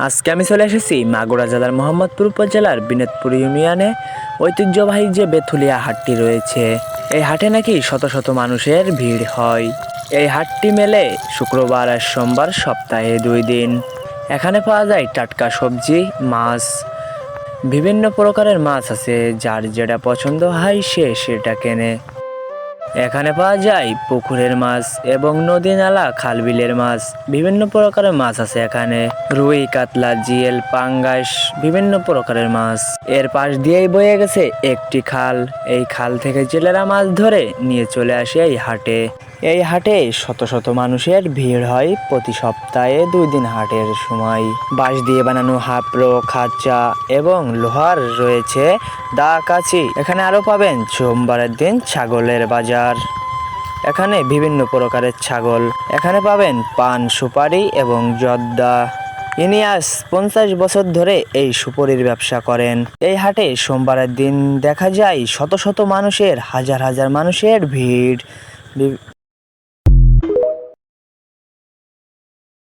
আজকে আমি চলে এসেছি মাগুরা জেলার মোহাম্মদপুর উপজেলার বিনোদপুর ইউনিয়নে ঐতিহ্যবাহী যে বেথুলিয়া হাটটি রয়েছে। এই হাটে নাকি শত শত মানুষের ভিড় হয়। এই হাটটি মেলে শুক্রবার আর সোমবার, সপ্তাহে 2 দিন। এখানে পাওয়া যায় টাটকা সবজি, মাছ, বিভিন্ন প্রকারের মাছ আছে। যার যেটা পছন্দ হয় সে সেটা কেনে। এখানে পাওয়া যায় পুকুরের মাছ এবং নদী নালা খাল বিলের মাছ। বিভিন্ন প্রকারের মাছ আছে এখানে, রুই, কাতলা, জিয়েল, পাঙ্গাস, বিভিন্ন প্রকারের মাছ। এর পাশ দিয়েই বয়ে গেছে একটি খাল। এই খাল থেকে জেলেরা মাছ ধরে নিয়ে চলে আসে এই হাটে। এই হাটে শত শত মানুষের ভিড় হয় প্রতি সপ্তাহে 2 দিন হাটের সময়। বাঁশ দিয়ে বানানো হাপড়ো, খাঁচা এবং লোহার রয়েছে দা, কাচি। এখানে আরো পাবেন সোমবারের দিন ছাগলের বাজার। এখানে বিভিন্ন প্রকারের ছাগল। এখানে পাবেন পান, সুপারি এবং জর্দা। ইনিয়াস 50 বছর ধরে এই সুপারির ব্যবসা করেন। এই হাটে সোমবারের দিন দেখা যায় শত শত মানুষের, হাজার হাজার মানুষের ভিড়।